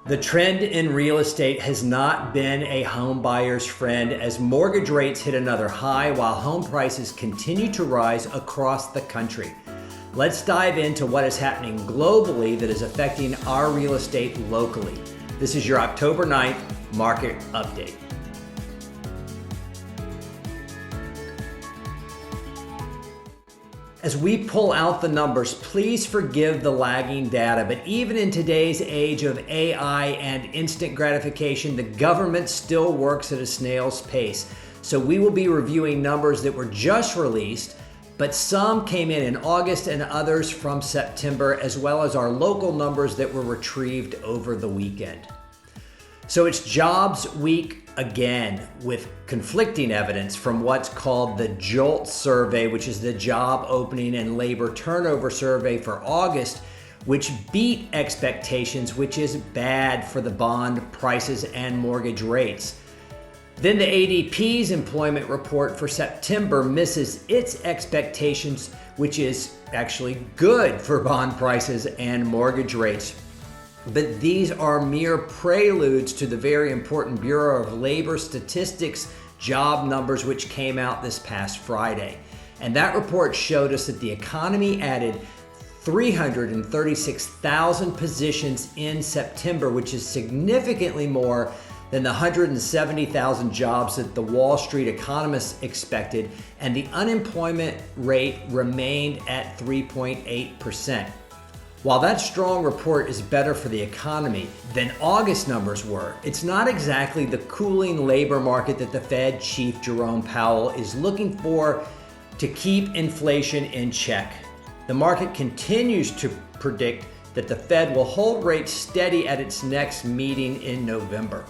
The trend in real estate has not been a home buyer's friend as mortgage rates hit another high while home prices continue to rise across the country. Let's dive into what is happening globally that is affecting our real estate locally. This is your October 9th market update. As we pull out the numbers, please forgive the lagging data, but even in today's age of AI and instant gratification, the government still works at a snail's pace. So we will be reviewing numbers that were just released, but some came in August and others from September, as well as our local numbers that were retrieved over the weekend. So it's jobs week again, with conflicting evidence from what's called the JOLT survey, which is the job opening and labor turnover survey for August, which beat expectations, which is bad for the bond prices and mortgage rates. Then the ADP's employment report for September misses its expectations, which is actually good for bond prices and mortgage rates. But these are mere preludes to the very important Bureau of Labor Statistics job numbers, which came out this past Friday. And that report showed us that the economy added 336,000 positions in September, which is significantly more than the 170,000 jobs that the Wall Street economists expected, and the unemployment rate remained at 3.8%. While that strong report is better for the economy than August numbers were, it's not exactly the cooling labor market that the Fed Chief Jerome Powell is looking for to keep inflation in check. The market continues to predict that the Fed will hold rates steady at its next meeting in November.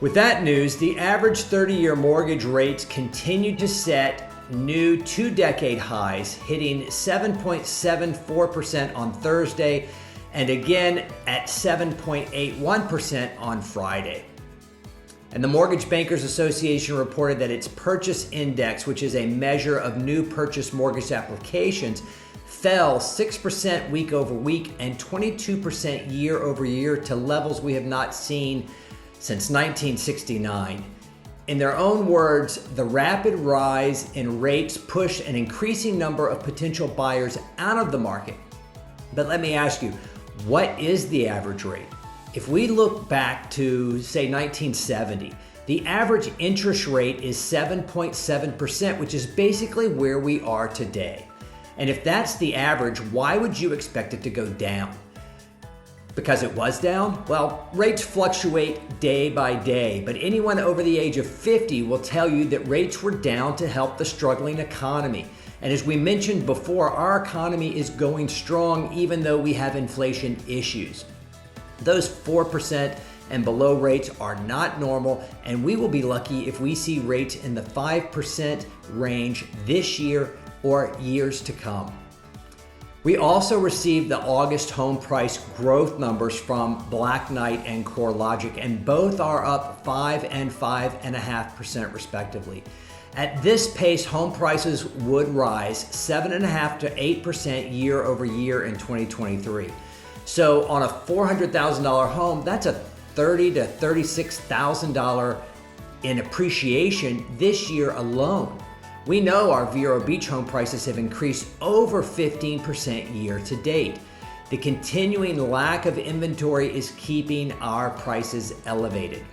With that news, the average 30-year mortgage rates continued to set new two-decade highs, hitting 7.74% on Thursday and again at 7.81% on Friday. And the Mortgage Bankers Association reported that its purchase index, which is a measure of new purchase mortgage applications, fell 6% week over week and 22% year over year to levels we have not seen since 1969. In their own words, the rapid rise in rates pushed an increasing number of potential buyers out of the market. But let me ask you, what is the average rate? If we look back to, say, 1970, the average interest rate is 7.7%, which is basically where we are today. And if that's the average, why would you expect it to go down? Because it was down? Well, rates fluctuate day by day, but anyone over the age of 50 will tell you that rates were down to help the struggling economy. And as we mentioned before, our economy is going strong even though we have inflation issues. Those 4% and below rates are not normal, and we will be lucky if we see rates in the 5% range this year or years to come. We also received the August home price growth numbers from Black Knight and CoreLogic, and both are up 5 and 5.5% respectively. At this pace, home prices would rise 7.5 to 8% year over year in 2023. So on a $400,000 home, that's a $30,000 to $36,000 in appreciation this year alone. We know our Vero Beach home prices have increased over 15% year to date. The continuing lack of inventory is keeping our prices elevated.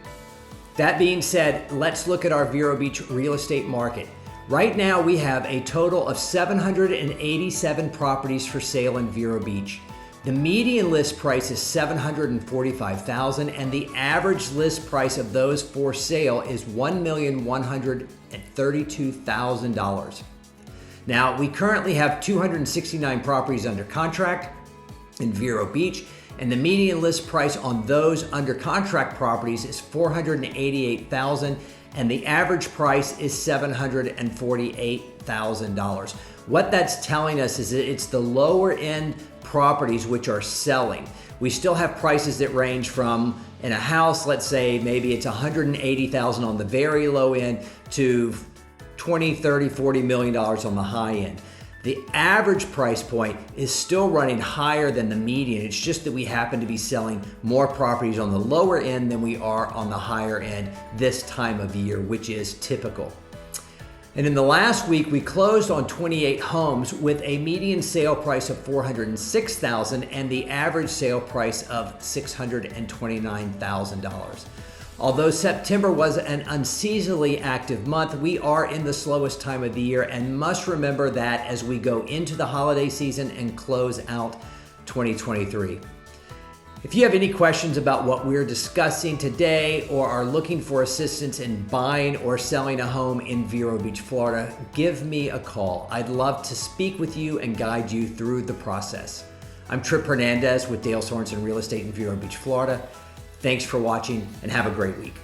That being said, let's look at our Vero Beach real estate market. Right now, we have a total of 787 properties for sale in Vero Beach. The median list price is $745,000, and the average list price of those for sale is $1,132,000. Now, we currently have 269 properties under contract in Vero Beach, and the median list price on those under contract properties is $488,000, and the average price is $748,000. What that's telling us is that it's the lower end properties which are selling. We still have prices that range from, in a house, let's say maybe it's $180,000 on the very low end to $20, $30, $40 million on the high end. The average price point is still running higher than the median. It's just that we happen to be selling more properties on the lower end than we are on the higher end this time of year, which is typical. And in the last week, we closed on 28 homes with a median sale price of $406,000 and the average sale price of $629,000. Although September was an unseasonably active month, we are in the slowest time of the year and must remember that as we go into the holiday season and close out 2023. If you have any questions about what we're discussing today or are looking for assistance in buying or selling a home in Vero Beach, Florida, give me a call. I'd love to speak with you and guide you through the process. I'm Tripp Hernandez with Dale Sorensen Real Estate in Vero Beach, Florida. Thanks for watching and have a great week.